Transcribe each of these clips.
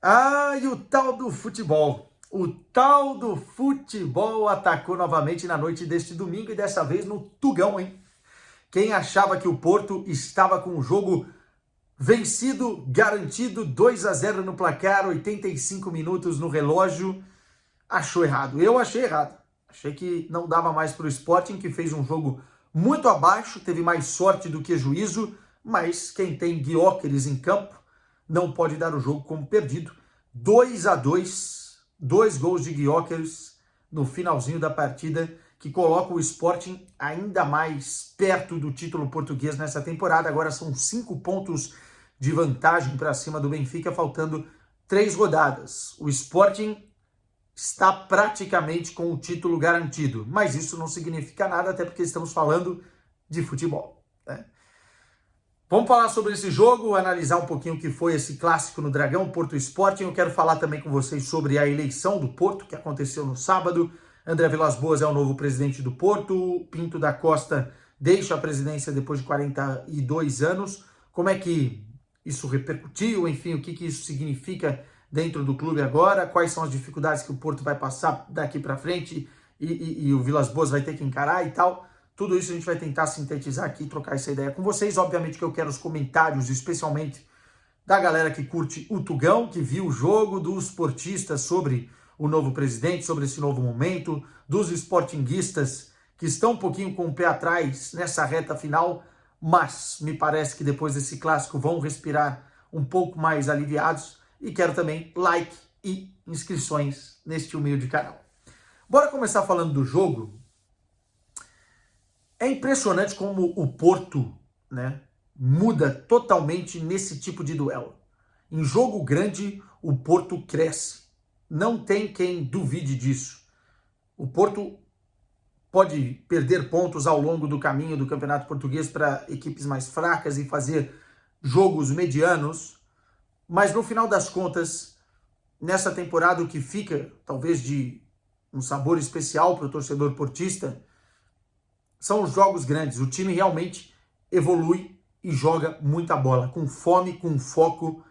Ah, e o tal do futebol. O tal do futebol atacou novamente na noite deste domingo e dessa vez no Tugão, hein? Quem achava que o Porto estava com o jogo vencido, garantido, 2-0 no placar, 85 minutos no relógio, achou errado. Eu achei errado. Achei que não dava mais para o Sporting, que fez um jogo muito abaixo, teve mais sorte do que juízo, mas quem tem Gyökeres em campo não pode dar o jogo como perdido. 2-2, 2 gols de Gyökeres no finalzinho da partida, que coloca o Sporting ainda mais perto do título português nessa temporada. Agora são 5 pontos de vantagem para cima do Benfica, faltando 3 rodadas. O Sporting está praticamente com o título garantido, mas isso não significa nada, até porque estamos falando de futebol, né? Vamos falar sobre esse jogo, analisar um pouquinho o que foi esse clássico no Dragão, Porto Sporting. Eu quero falar também com vocês sobre a eleição do Porto, que aconteceu no sábado. André Vilas-Boas é o novo presidente do Porto, Pinto da Costa deixa a presidência depois de 42 anos. Como é que isso repercutiu, enfim, o que isso significa dentro do clube agora, quais são as dificuldades que o Porto vai passar daqui para frente e o Vilas-Boas vai ter que encarar e tal. Tudo isso a gente vai tentar sintetizar aqui e trocar essa ideia com vocês. Obviamente que eu quero os comentários, especialmente da galera que curte o Tugão, que viu o jogo, dos portistas sobre o novo presidente, sobre esse novo momento, dos sportinguistas que estão um pouquinho com o pé atrás nessa reta final, mas me parece que depois desse clássico vão respirar um pouco mais aliviados. E quero também like e inscrições neste humilde canal. Bora começar falando do jogo. É impressionante como o Porto, né, muda totalmente nesse tipo de duelo. Em jogo grande, o Porto cresce. Não tem quem duvide disso. O Porto pode perder pontos ao longo do caminho do Campeonato Português para equipes mais fracas e fazer jogos medianos, mas no final das contas, nessa temporada o que fica, talvez de um sabor especial para o torcedor portista, são os jogos grandes. O time realmente evolui e joga muita bola, com fome, com foco,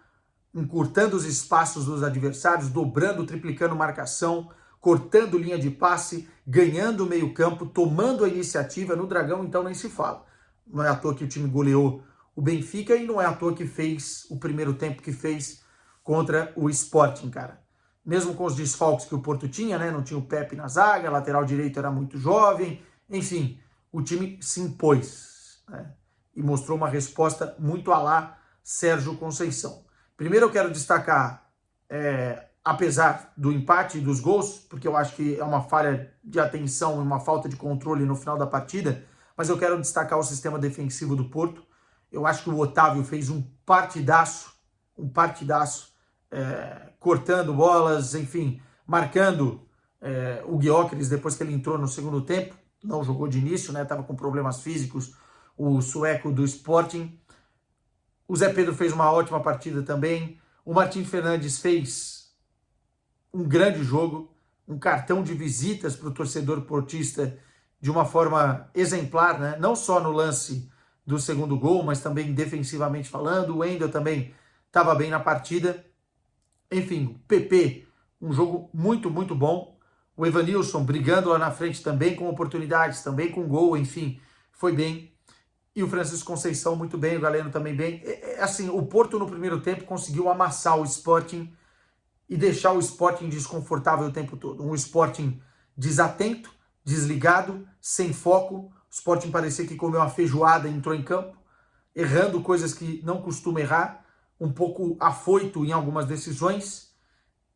encurtando os espaços dos adversários, dobrando, triplicando marcação, cortando linha de passe, ganhando o meio-campo, tomando a iniciativa. No Dragão, então, nem se fala. Não é à toa que o time goleou o Benfica e não é à toa que fez o primeiro tempo que fez contra o Sporting, cara. Mesmo com os desfalques que o Porto tinha, né? Não tinha o Pepe na zaga, a lateral direito era muito jovem, enfim, o time se impôs, né? E mostrou uma resposta muito à lá Sérgio Conceição. Primeiro eu quero destacar, apesar do empate e dos gols, porque eu acho que é uma falha de atenção e uma falta de controle no final da partida, mas eu quero destacar o sistema defensivo do Porto. Eu acho que o Otávio fez um partidaço, cortando bolas, enfim, marcando o Gyökeres depois que ele entrou no segundo tempo. Não jogou de início, né? Estava com problemas físicos, o sueco do Sporting. O Zé Pedro fez uma ótima partida também. O Martim Fernandes fez um grande jogo, um cartão de visitas para o torcedor portista de uma forma exemplar, né? Não só no lance do segundo gol, mas também defensivamente falando. O Wendel também estava bem na partida. Enfim, PP, um jogo muito, muito bom. O Evanilson brigando lá na frente também com oportunidades, também com gol, enfim, foi bem. E o Francisco Conceição muito bem, o Galeno também bem. Assim, o Porto no primeiro tempo conseguiu amassar o Sporting e deixar o Sporting desconfortável o tempo todo. Um Sporting desatento, desligado, sem foco. O Sporting parecia que comeu uma feijoada e entrou em campo, errando coisas que não costuma errar, um pouco afoito em algumas decisões,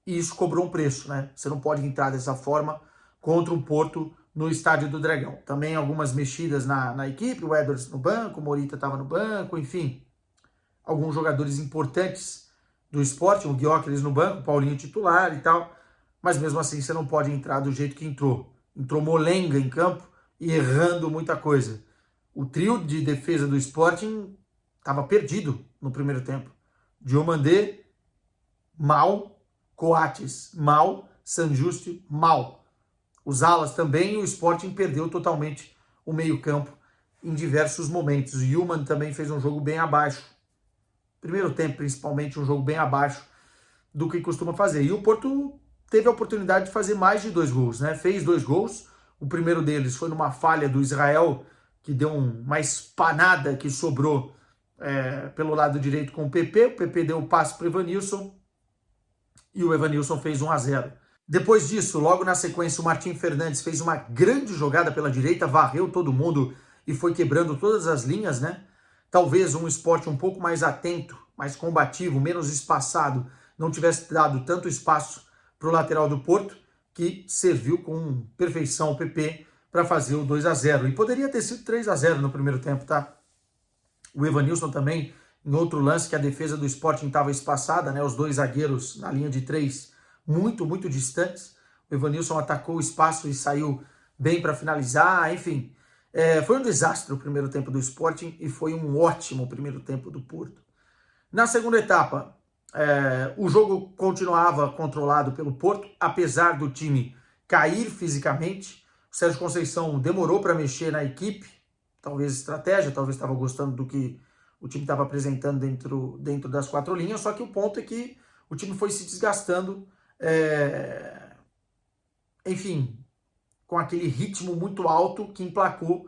e isso cobrou um preço, né? Você não pode entrar dessa forma contra o Porto no Estádio do Dragão. Também algumas mexidas na equipe, o Edwards no banco, o Morita estava no banco, enfim, alguns jogadores importantes do Sporting, o Gyökeres no banco, o Paulinho titular e tal, mas mesmo assim você não pode entrar do jeito que entrou. Entrou molenga em campo e errando muita coisa. O trio de defesa do Sporting estava perdido no primeiro tempo. Diomandé, mal. Coates, mal. Sanjuste, mal. Os alas também, o Sporting perdeu totalmente o meio-campo em diversos momentos. O Yilmaz também fez um jogo bem abaixo. Primeiro tempo, principalmente, um jogo bem abaixo do que costuma fazer. E o Porto teve a oportunidade de fazer mais de 2 gols, né? Fez 2 gols. O primeiro deles foi numa falha do Israel, que deu uma espanada que sobrou pelo lado direito com o PP. O PP deu o passe para o Evanilson e o Evanilson fez 1-0. Depois disso, logo na sequência, o Martim Fernandes fez uma grande jogada pela direita, varreu todo mundo e foi quebrando todas as linhas, né? Talvez um Sport um pouco mais atento, mais combativo, menos espaçado, não tivesse dado tanto espaço para o lateral do Porto, que serviu com perfeição o PP para fazer o 2-0. E poderia ter sido 3-0 no primeiro tempo, tá? O Evanilson também, em outro lance que a defesa do Sporting estava espaçada, né? Os 2 zagueiros na linha de 3 muito, muito distantes. O Evanilson atacou o espaço e saiu bem para finalizar, enfim. Foi um desastre o primeiro tempo do Sporting e foi um ótimo primeiro tempo do Porto. Na segunda etapa, o jogo continuava controlado pelo Porto, apesar do time cair fisicamente. O Sérgio Conceição demorou para mexer na equipe, talvez estratégia, talvez estava gostando do que o time estava apresentando dentro das 4 linhas, só que o ponto é que o time foi se desgastando, enfim, com aquele ritmo muito alto que emplacou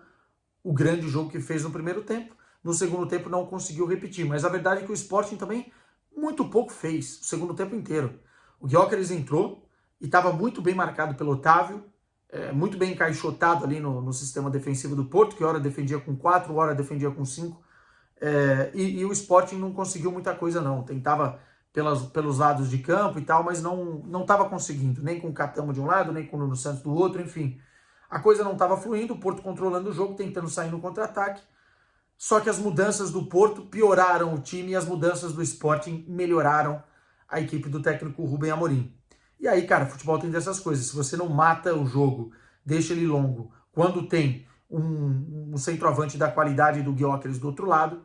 o grande jogo que fez no primeiro tempo. No segundo tempo não conseguiu repetir, mas a verdade é que o Sporting também muito pouco fez o segundo tempo inteiro. O Gyökeres entrou e estava muito bem marcado pelo Otávio, muito bem encaixotado ali no sistema defensivo do Porto, que hora defendia com 4, hora defendia com 5, e o Sporting não conseguiu muita coisa não, tentava pelos lados de campo e tal, mas não estava conseguindo, nem com o Catamo de um lado, nem com o Nuno Santos do outro, enfim. A coisa não estava fluindo, o Porto controlando o jogo, tentando sair no contra-ataque, só que as mudanças do Porto pioraram o time e as mudanças do Sporting melhoraram a equipe do técnico Rubem Amorim. E aí, cara, futebol tem dessas coisas. Se você não mata o jogo, deixa ele longo, quando tem um centroavante da qualidade do Gyökeres do outro lado,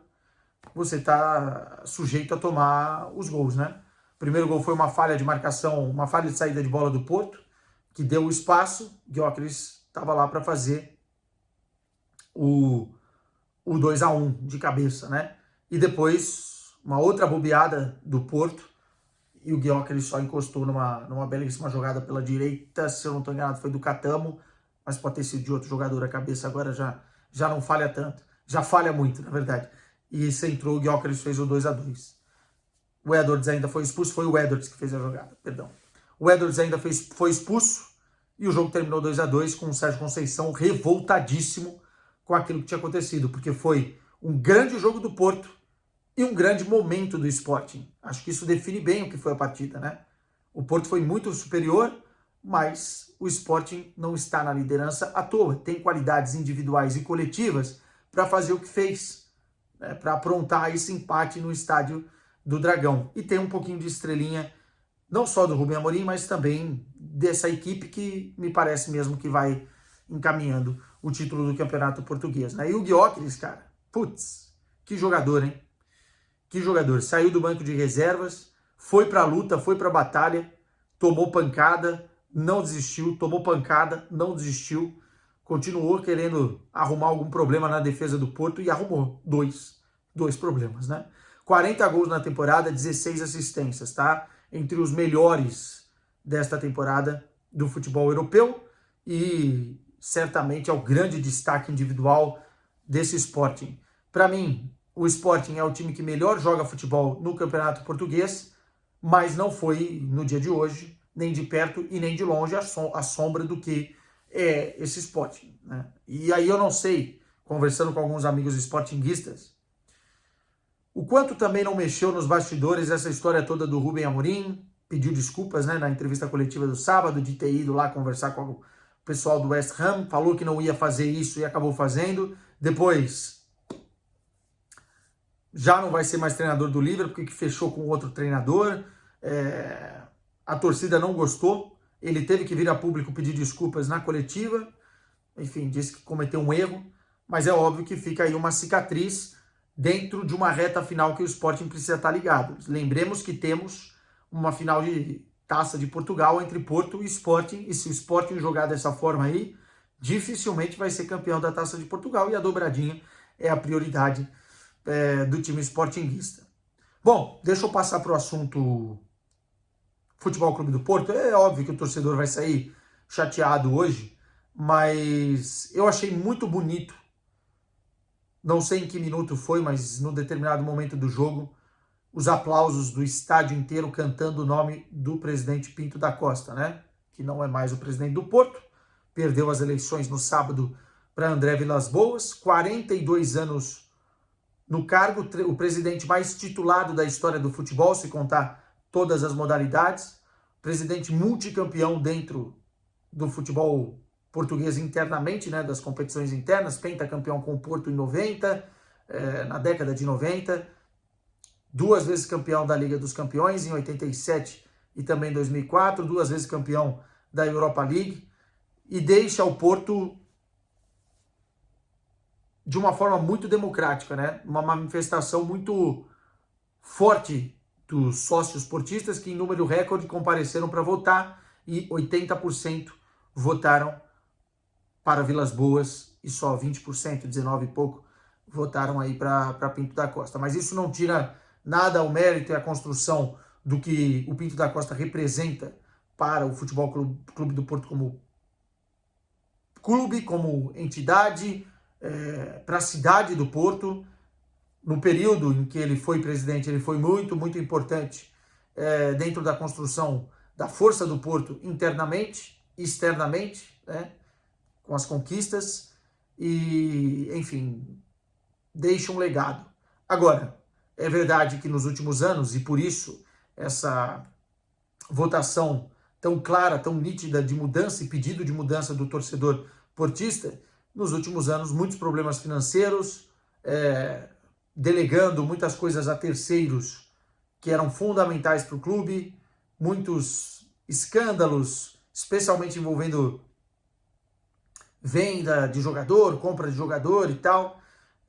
você está sujeito a tomar os gols, né? O primeiro gol foi uma falha de marcação, uma falha de saída de bola do Porto, que deu o espaço, Gyökeres estava lá para fazer o 2-1 de cabeça, né? E depois, uma outra bobeada do Porto, e o Gyökeres só encostou numa belíssima jogada pela direita, se eu não estou enganado foi do Catamo, mas pode ter sido de outro jogador, a cabeça agora já não falha tanto, já falha muito, na verdade. E centrou, o Gyökeres fez o 2-2. O Edwards ainda foi expulso, foi o Edwards que fez a jogada, perdão. O Edwards ainda foi expulso e o jogo terminou 2-2 com o Sérgio Conceição revoltadíssimo com aquilo que tinha acontecido, porque foi um grande jogo do Porto e um grande momento do Sporting. Acho que isso define bem o que foi a partida, né? O Porto foi muito superior, mas o Sporting não está na liderança à toa. Tem qualidades individuais e coletivas para fazer o que fez, né? Para aprontar esse empate no estádio do Dragão. E tem um pouquinho de estrelinha, não só do Rubem Amorim, mas também dessa equipe que me parece mesmo que vai encaminhando o título do Campeonato Português, né? E o Gyökeres, cara, putz, que jogador, hein? Que jogador, saiu do banco de reservas, foi pra luta, foi pra batalha, tomou pancada, não desistiu, tomou pancada, não desistiu, continuou querendo arrumar algum problema na defesa do Porto e arrumou dois problemas, né? 40 gols na temporada, 16 assistências, tá? Entre os melhores desta temporada do futebol europeu e certamente é o grande destaque individual desse Sporting. Para mim, o Sporting é o time que melhor joga futebol no Campeonato Português, mas não foi no dia de hoje, nem de perto e nem de longe, a sombra do que é esse Sporting, né? E aí eu não sei, conversando com alguns amigos sportinguistas, o quanto também não mexeu nos bastidores essa história toda do Rubem Amorim, pediu desculpas, né, na entrevista coletiva do sábado, de ter ido lá conversar com o pessoal do West Ham, falou que não ia fazer isso e acabou fazendo, depois já não vai ser mais treinador do Liverpool, porque fechou com outro treinador, a torcida não gostou, ele teve que vir a público pedir desculpas na coletiva, enfim, disse que cometeu um erro, mas é óbvio que fica aí uma cicatriz dentro de uma reta final que o Sporting precisa estar ligado. Lembremos que temos uma final de Taça de Portugal entre Porto e Sporting, e se o Sporting jogar dessa forma aí, dificilmente vai ser campeão da Taça de Portugal, e a dobradinha é a prioridade do time sportinguista. Bom, deixa eu passar para o assunto Futebol Clube do Porto. É óbvio que o torcedor vai sair chateado hoje, mas eu achei muito bonito, não sei em que minuto foi, mas no determinado momento do jogo, os aplausos do estádio inteiro cantando o nome do presidente Pinto da Costa, né? Que não é mais o presidente do Porto, perdeu as eleições no sábado para André Vilas-Boas, 42 anos no cargo, o presidente mais titulado da história do futebol, se contar todas as modalidades, presidente multicampeão dentro do futebol português internamente, né, das competições internas, pentacampeão com o Porto em 90, na década de 90, 2 vezes campeão da Liga dos Campeões em 87 e também em 2004, 2 vezes campeão da Europa League, e deixa o Porto de uma forma muito democrática, né? Uma manifestação muito forte dos sócios portistas que em número recorde compareceram para votar e 80% votaram para Vilas-Boas e só 20%, 19 e pouco, votaram aí para Pinto da Costa. Mas isso não tira nada ao mérito e à construção do que o Pinto da Costa representa para o Futebol Clube do Porto como clube, como entidade, para a cidade do Porto. No período em que ele foi presidente, ele foi muito, muito importante dentro da construção da força do Porto internamente, externamente, né, com as conquistas e, enfim, deixa um legado. Agora, é verdade que nos últimos anos, e por isso essa votação tão clara, tão nítida de mudança e pedido de mudança do torcedor portista, nos últimos anos, muitos problemas financeiros, delegando muitas coisas a terceiros que eram fundamentais para o clube, muitos escândalos, especialmente envolvendo venda de jogador, compra de jogador e tal,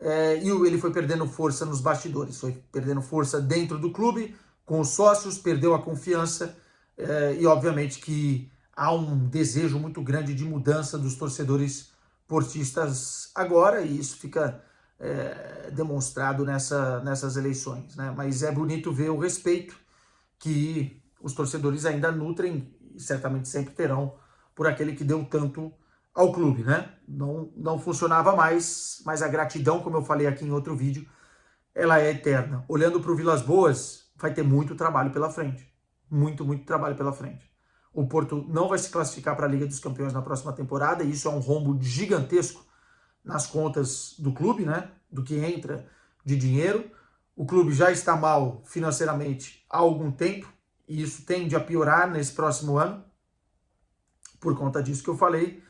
e ele foi perdendo força nos bastidores, foi perdendo força dentro do clube, com os sócios, perdeu a confiança, e obviamente que há um desejo muito grande de mudança dos torcedores portistas agora, e isso fica demonstrado nessas eleições, né? Mas é bonito ver o respeito que os torcedores ainda nutrem, e certamente sempre terão, por aquele que deu tanto ao clube, né? Não funcionava mais, mas a gratidão, como eu falei aqui em outro vídeo, ela é eterna. Olhando para o Vilas-Boas, vai ter muito trabalho pela frente. Muito, muito trabalho pela frente. O Porto não vai se classificar para a Liga dos Campeões na próxima temporada, e isso é um rombo gigantesco nas contas do clube, né? Do que entra de dinheiro. O clube já está mal financeiramente há algum tempo, e isso tende a piorar nesse próximo ano, por conta disso que eu falei.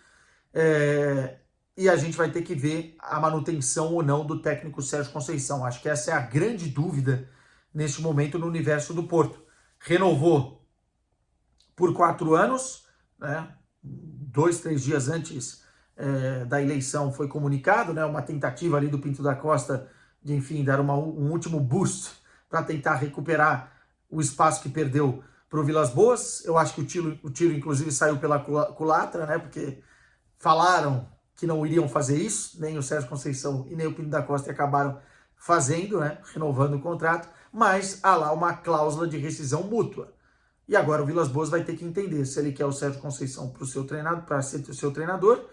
E a gente vai ter que ver a manutenção ou não do técnico Sérgio Conceição. Acho que essa é a grande dúvida neste momento no universo do Porto. Renovou por 4 anos, né? 2, 3 dias antes da eleição foi comunicado, né? Uma tentativa ali do Pinto da Costa de, enfim, dar um último boost para tentar recuperar o espaço que perdeu para o Vilas-Boas. Eu acho que o tiro inclusive saiu pela culatra, né? Porque falaram que não iriam fazer isso, nem o Sérgio Conceição e nem o Pinto da Costa acabaram fazendo, né? Renovando o contrato, mas há lá uma cláusula de rescisão mútua. E agora o Vilas-Boas vai ter que entender se ele quer o Sérgio Conceição para ser o seu treinador,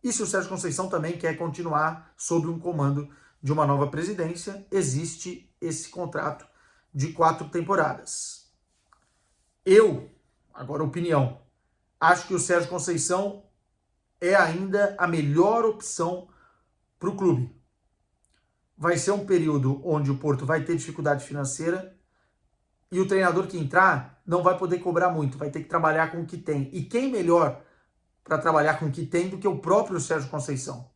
e se o Sérgio Conceição também quer continuar sob um comando de uma nova presidência. Existe esse contrato de 4 temporadas. Agora opinião, acho que o Sérgio Conceição é ainda a melhor opção para o clube. Vai ser um período onde o Porto vai ter dificuldade financeira e o treinador que entrar não vai poder cobrar muito, vai ter que trabalhar com o que tem. E quem melhor para trabalhar com o que tem do que o próprio Sérgio Conceição?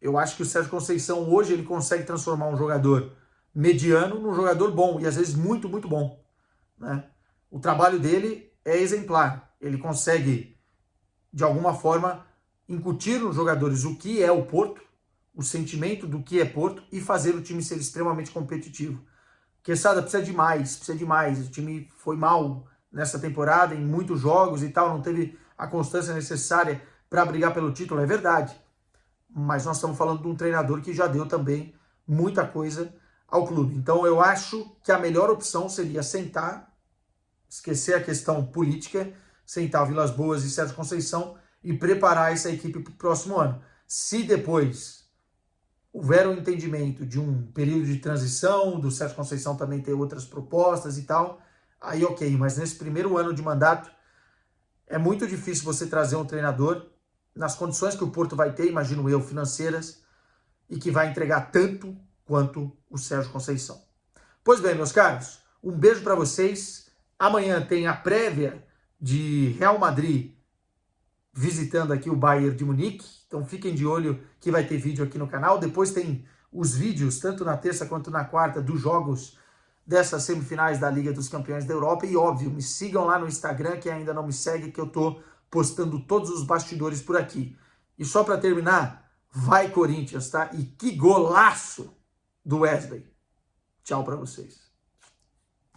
Eu acho que o Sérgio Conceição hoje ele consegue transformar um jogador mediano num jogador bom, e às vezes muito, muito bom, né? O trabalho dele é exemplar. Ele consegue, de alguma forma, incutir nos jogadores o que é o Porto, o sentimento do que é Porto, e fazer o time ser extremamente competitivo. Quesada precisa de mais. O time foi mal nessa temporada, em muitos jogos e tal, não teve a constância necessária para brigar pelo título, é verdade. Mas nós estamos falando de um treinador que já deu também muita coisa ao clube. Então eu acho que a melhor opção seria sentar, esquecer a questão política, sentar o Vilas Boas e Sérgio Conceição e preparar essa equipe para o próximo ano. Se depois houver um entendimento de um período de transição, do Sérgio Conceição também ter outras propostas e tal, aí ok, mas nesse primeiro ano de mandato é muito difícil você trazer um treinador nas condições que o Porto vai ter, imagino eu, financeiras, e que vai entregar tanto quanto o Sérgio Conceição. Pois bem, meus caros, um beijo para vocês. Amanhã tem a prévia de Real Madrid visitando aqui o Bayern de Munique, então fiquem de olho que vai ter vídeo aqui no canal. Depois tem os vídeos, tanto na terça quanto na quarta, dos jogos dessas semifinais da Liga dos Campeões da Europa. E óbvio, me sigam lá no Instagram, que ainda não me segue, que eu tô postando todos os bastidores por aqui. E só para terminar, vai Corinthians, tá? E que golaço do Wesley. Tchau para vocês.